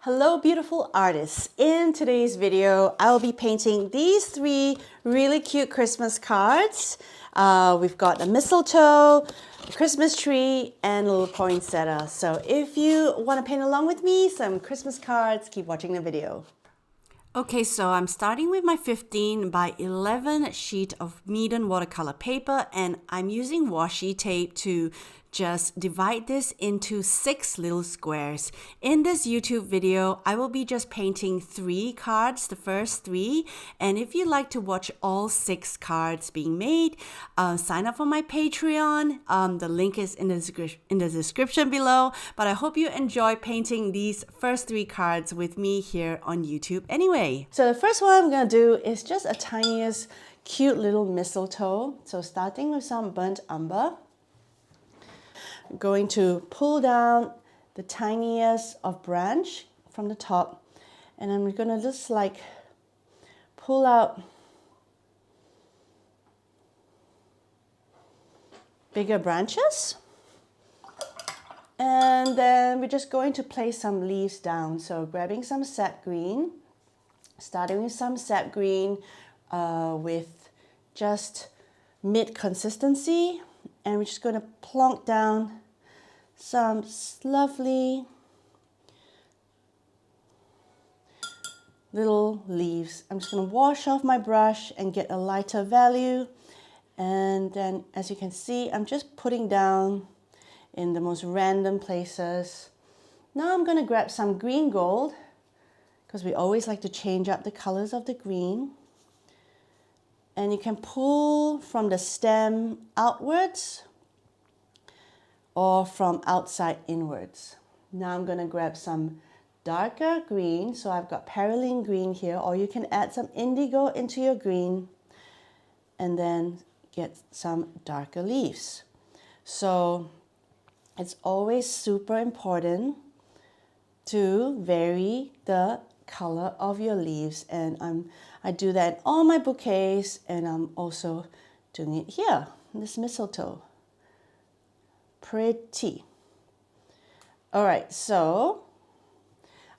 Hello beautiful artists. In today's video, I'll be painting these three really cute Christmas cards. We've got a mistletoe, a Christmas tree, and a little poinsettia. So if you want to paint along with me, some Christmas cards, keep watching the video. Okay, so I'm starting with my 15 by 11 sheet of medium watercolor paper, and I'm using washi tape to just divide this into 6 little squares. In this YouTube video, I will be just painting 3 cards, the first 3. And if you'd like to watch all 6 cards being made, sign up for my Patreon. The link is in the description below. But I hope you enjoy painting these first 3 cards with me here on YouTube anyway. So the first one I'm going to do is just a tiniest cute little mistletoe. So starting with some burnt umber. I'm going to pull down the tiniest of branch from the top, and I'm going to just like pull out bigger branches, and then we're just going to place some leaves down. So grabbing some sap green, starting with some sap green with just mid consistency. And we're just going to plonk down some lovely little leaves. I'm just going to wash off my brush and get a lighter value. And then, as you can see, I'm just putting down in the most random places. Now I'm going to grab some green gold, because we always like to change up the colors of the green. And you can pull from the stem outwards or from outside inwards. Now I'm going to grab some darker green. So I've got perylene green here, or you can add some indigo into your green and then get some darker leaves. So it's always super important to vary the color of your leaves, and I do that in all my bouquets, and I'm also doing it here in this mistletoe. Pretty. All right, so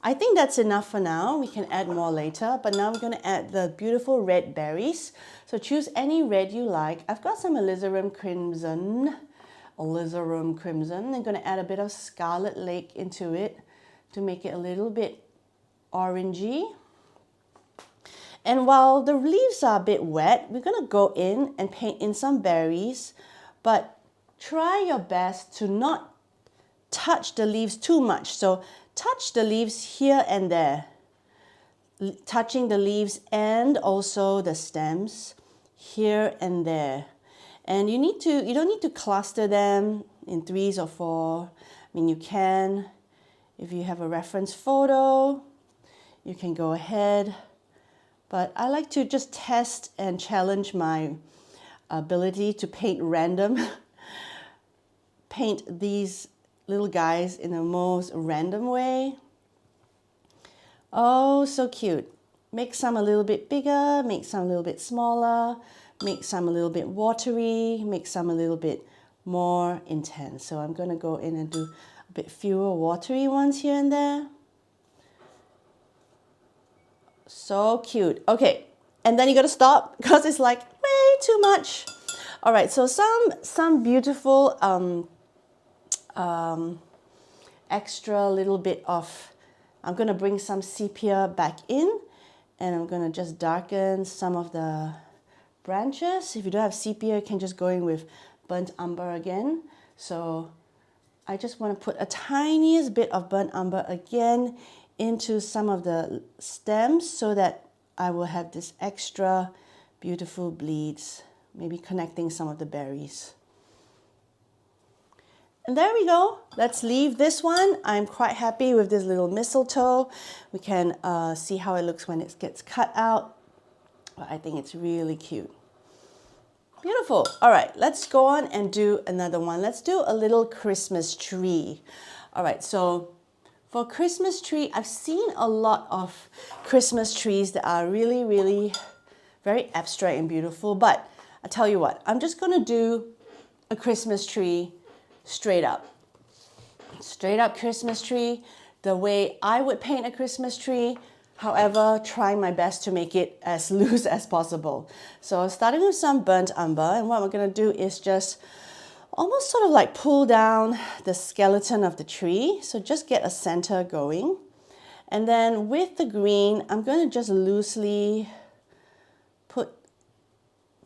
I think that's enough for now. We can add more later, but now we're going to add the beautiful red berries. So choose any red you like. I've got some alizarin crimson. I'm going to add a bit of Scarlet Lake into it to make it a little bit orangey. And while the leaves are a bit wet, we're going to go in and paint in some berries, but try your best to not touch the leaves too much. So touch the leaves here and there, touching the leaves and also the stems here and there. And you don't need to cluster them in 3s or 4. I mean, you can, if you have a reference photo, you can go ahead, but I like to just test and challenge my ability to paint random. Paint these little guys in the most random way. Oh, so cute. Make some a little bit bigger, make some a little bit smaller, make some a little bit watery, make some a little bit more intense. So I'm going to go in and do a bit fewer watery ones here and there. So cute. Okay, and then you got to stop because it's like way too much. All right, so some beautiful extra little bit of, I'm going to bring some sepia back in, and I'm going to just darken some of the branches. If you don't have sepia, you can just go in with burnt umber again. So I just want to put a tiniest bit of burnt umber again into some of the stems so that I will have this extra beautiful bleeds, maybe connecting some of the berries. And there we go. Let's leave this one. I'm quite happy with this little mistletoe. We can see how it looks when it gets cut out. But I think it's really cute. Beautiful. All right, let's go on and do another one. Let's do a little Christmas tree. All right, so for Christmas tree, I've seen a lot of Christmas trees that are really, really very abstract and beautiful. But I tell you what, I'm just going to do a Christmas tree straight up. Straight up Christmas tree. the way I would paint a Christmas tree. However, trying my best to make it as loose as possible. So starting with some burnt umber, and what we're going to do is just almost sort of like pull down the skeleton of the tree. So just get a center going. And then with the green, I'm going to just loosely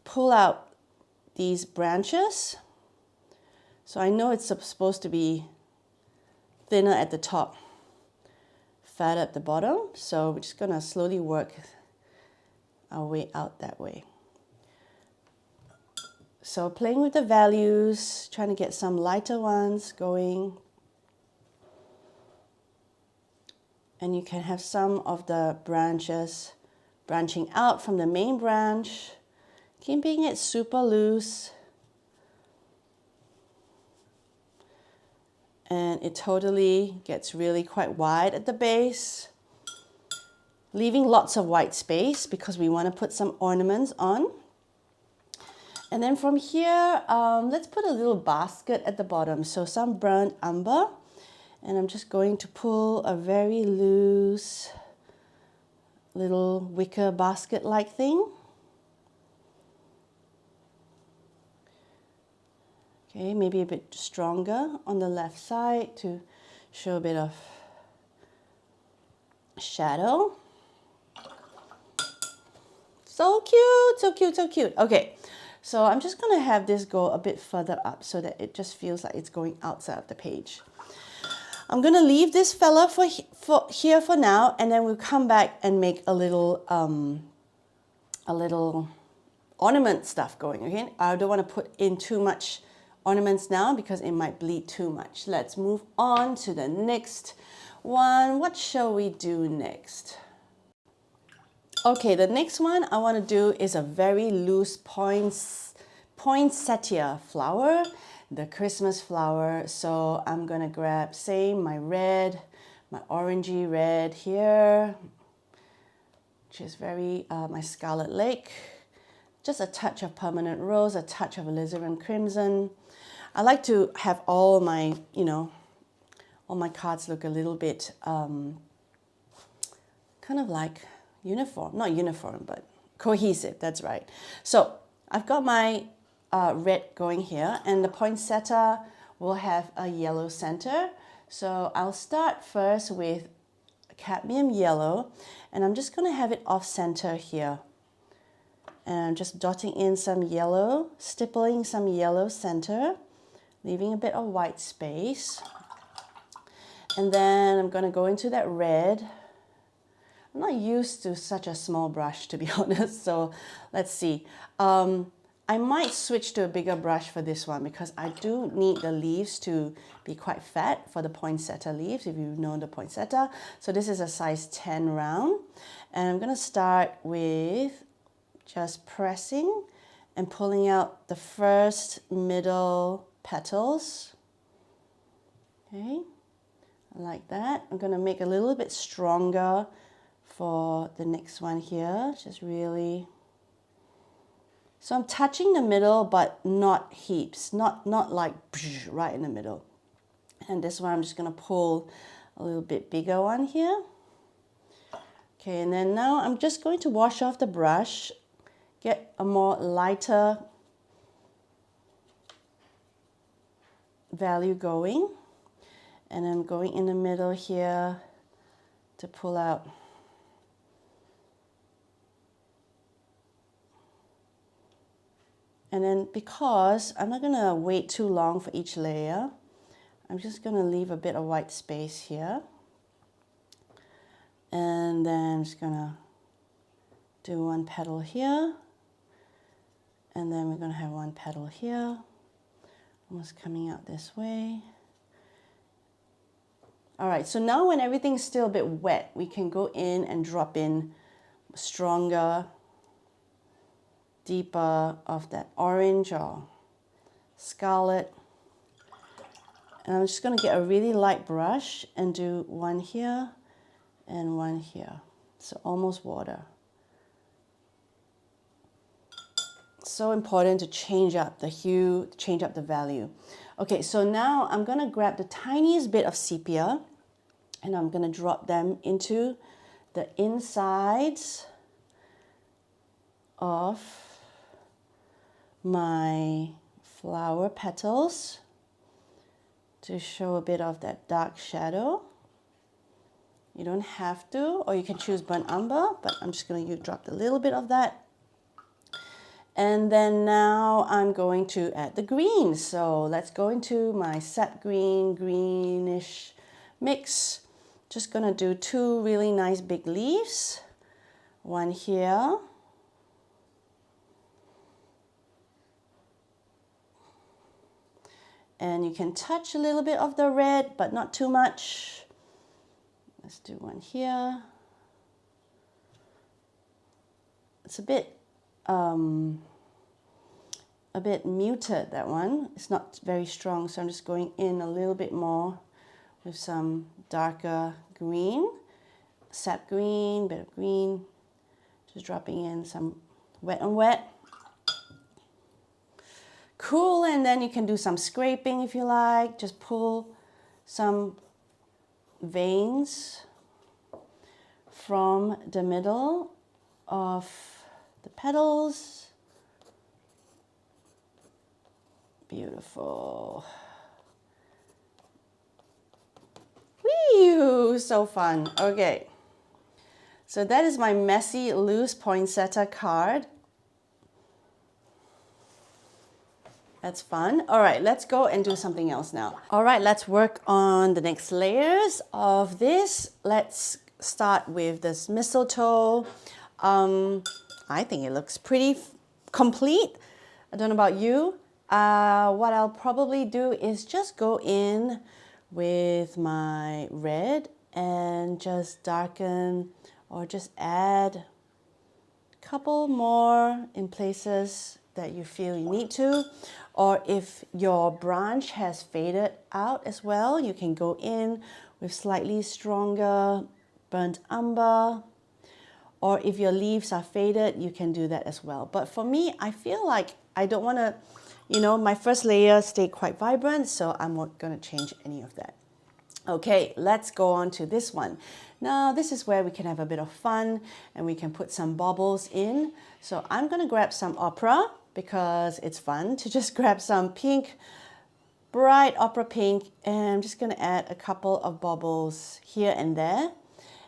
pull out these branches. So I know it's supposed to be thinner at the top, fat at the bottom. So we're just going to slowly work our way out that way. So playing with the values, trying to get some lighter ones going. And you can have some of the branches branching out from the main branch, keeping it super loose. And it totally gets really quite wide at the base, leaving lots of white space because we want to put some ornaments on. And then from here, let's put a little basket at the bottom. So some burnt umber. And I'm just going to pull a very loose little wicker basket-like thing. Okay, maybe a bit stronger on the left side to show a bit of shadow. So cute, so cute, so cute. Okay, so I'm just going to have this go a bit further up so that it just feels like it's going outside of the page. I'm going to leave this fella for here for now, and then we'll come back and make a little ornament stuff going, okay? I don't want to put in too much ornaments now because it might bleed too much. Let's move on to the next one. What shall we do next? Okay, the next one I want to do is a very loose poinsettia flower, the Christmas flower. So I'm going to grab, say, my red, my orangey red here, which is very, my Scarlet Lake. Just a touch of permanent rose, a touch of alizarin crimson. I like to have all my, all my cards look a little bit kind of like uniform, not uniform, but cohesive, that's right. So I've got my red going here, and the poinsettia will have a yellow center. So I'll start first with cadmium yellow, and I'm just going to have it off center here. And I'm just dotting in some yellow, stippling some yellow center, leaving a bit of white space. And then I'm going to go into that red. I'm not used to such a small brush, to be honest, so let's see. I might switch to a bigger brush for this one because I do need the leaves to be quite fat for the poinsettia leaves, if you know the poinsettia. So this is a size 10 round. And I'm going to start with just pressing and pulling out the first middle petals. Okay, like that. I'm going to make a little bit stronger for the next one here. Just really... So I'm touching the middle, but not heaps, not like right in the middle. And this one I'm just going to pull a little bit bigger one here. Okay, and then now I'm just going to wash off the brush, get a more lighter value going. And I'm going in the middle here to pull out . And then because I'm not going to wait too long for each layer, I'm just going to leave a bit of white space here. And then I'm just going to do one petal here. And then we're going to have one petal here, almost coming out this way. All right, so now when everything's still a bit wet, we can go in and drop in stronger, deeper of that orange or scarlet. And I'm just going to get a really light brush and do one here and one here. So almost water. So important to change up the hue, change up the value. Okay, so now I'm going to grab the tiniest bit of sepia And I'm going to drop them into the insides of my flower petals to show a bit of that dark shadow. You don't have to, or you can choose burnt umber, but I'm just going to drop a little bit of that. And then now I'm going to add the green. So let's go into my Sap Green, greenish mix. Just going to do 2 really nice big leaves. One here. And you can touch a little bit of the red, but not too much. Let's do one here. It's a bit muted, that one. It's not very strong, so I'm just going in a little bit more with some darker green. Sap green, bit of green. Just dropping in some wet on wet. Cool, and then you can do some scraping if you like. Just pull some veins from the middle of the petals. Beautiful. Whee! So fun. Okay. So that is my messy loose poinsettia card. That's fun. All right, let's go and do something else now. All right, let's work on the next layers of this. Let's start with this mistletoe. I think it looks pretty complete. I don't know about you. What I'll probably do is just go in with my red and just darken or just add a couple more in places that you feel you need to. Or if your branch has faded out as well, you can go in with slightly stronger burnt umber. Or if your leaves are faded, you can do that as well. But for me, I feel like I don't want to, my first layer stayed quite vibrant, so I'm not going to change any of that. Okay, let's go on to this one. Now, this is where we can have a bit of fun and we can put some baubles in. So I'm going to grab some opera because it's fun to just grab some pink, bright opera pink, and I'm just going to add a couple of baubles here and there.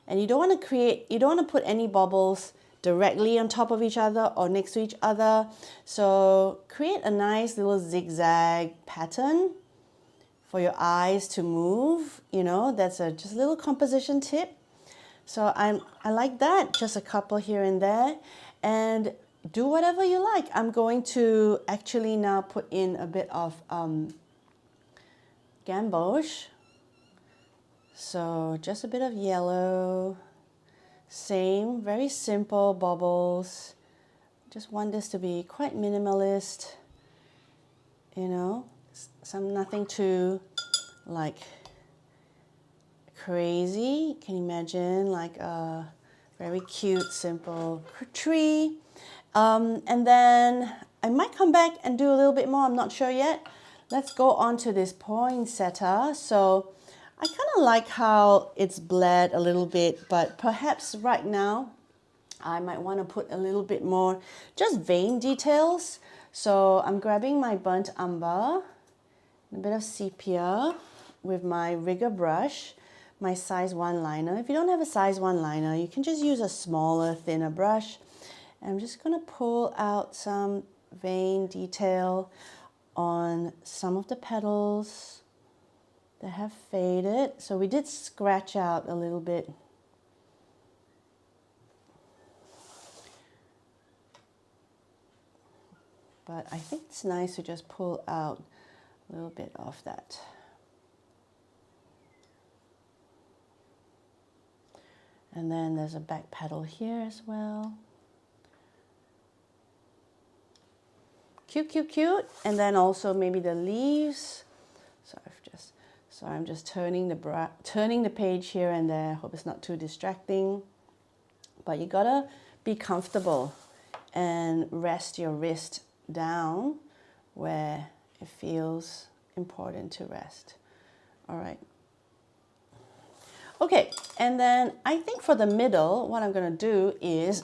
And you don't want to put any baubles directly on top of each other or next to each other. So create a nice little zigzag pattern for your eyes to move. That's just a little composition tip. So I like that, just a couple here and there. And do whatever you like. I'm going to actually now put in a bit of gamboge. So just a bit of yellow. Same, very simple baubles. Just want this to be quite minimalist. Nothing too like crazy. Can you imagine like a very cute, simple tree? And then I might come back and do a little bit more. I'm not sure yet. Let's go on to this poinsettia. So I kind of like how it's bled a little bit, but perhaps right now I might want to put a little bit more just vein details. So I'm grabbing my burnt umber, a bit of sepia with my rigger brush, my size 1 liner. If you don't have a size 1 liner, you can just use a smaller, thinner brush. I'm just going to pull out some vein detail on some of the petals that have faded. So we did scratch out a little bit. But I think it's nice to just pull out a little bit of that. And then there's a back petal here as well. Cute, cute, cute. And then also maybe the leaves. So I'm just turning the page here and there. Hope it's not too distracting. But you gotta be comfortable and rest your wrist down where it feels important to rest. All right. Okay, and then I think for the middle, what I'm gonna do is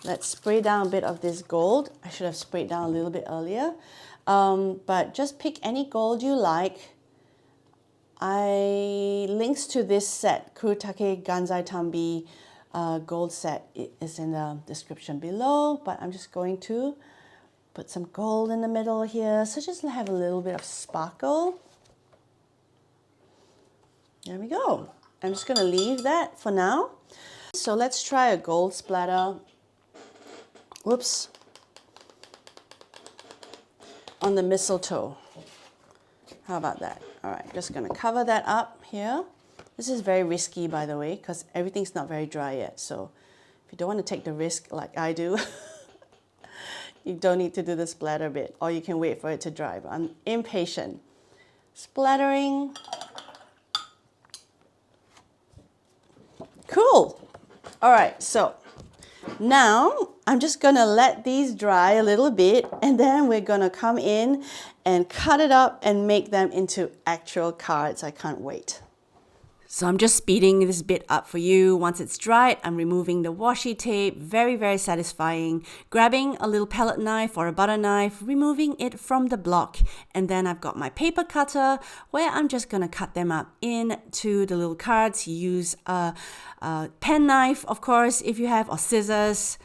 let's spray down a bit of this gold. I should have sprayed down a little bit earlier. But just pick any gold you like. Links to this set, Kurotake Ganzai Tambi gold set, is in the description below, but I'm just going to put some gold in the middle here, so just have a little bit of sparkle. There we go. I'm just going to leave that for now. So let's try a gold splatter. Whoops. On the mistletoe. How about that? All right, just going to cover that up here. This is very risky, by the way, because everything's not very dry yet. So if you don't want to take the risk like I do, you don't need to do the splatter bit, or you can wait for it to dry. But I'm impatient. Splattering. Cool. All right, so now I'm just gonna let these dry a little bit, and then we're gonna come in and cut it up and make them into actual cards. I can't wait. So I'm just speeding this bit up for you. Once it's dried, I'm removing the washi tape. Very, very satisfying. Grabbing a little palette knife or a butter knife, removing it from the block. And then I've got my paper cutter where I'm just gonna cut them up into the little cards. Use a pen knife, of course, if you have, or scissors.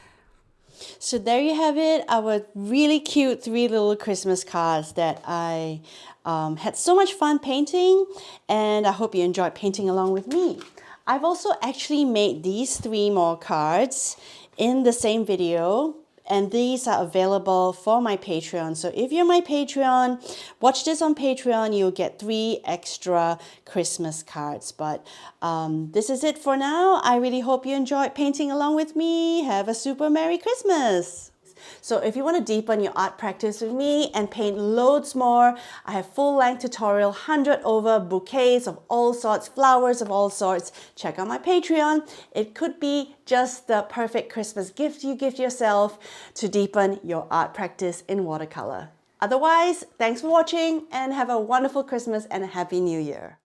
So there you have it, our really cute 3 little Christmas cards that I had so much fun painting, and I hope you enjoyed painting along with me. I've also actually made these 3 more cards in the same video, and these are available for my Patreon. So if you're my Patreon, watch this on Patreon, you'll get 3 extra Christmas cards. But this is it for now. I really hope you enjoyed painting along with me. Have a super Merry Christmas. So if you want to deepen your art practice with me and paint loads more, I have full-length tutorial, 100 over bouquets of all sorts, flowers of all sorts. Check out my Patreon. It could be just the perfect Christmas gift you give yourself to deepen your art practice in watercolor. Otherwise, thanks for watching and have a wonderful Christmas and a Happy New Year.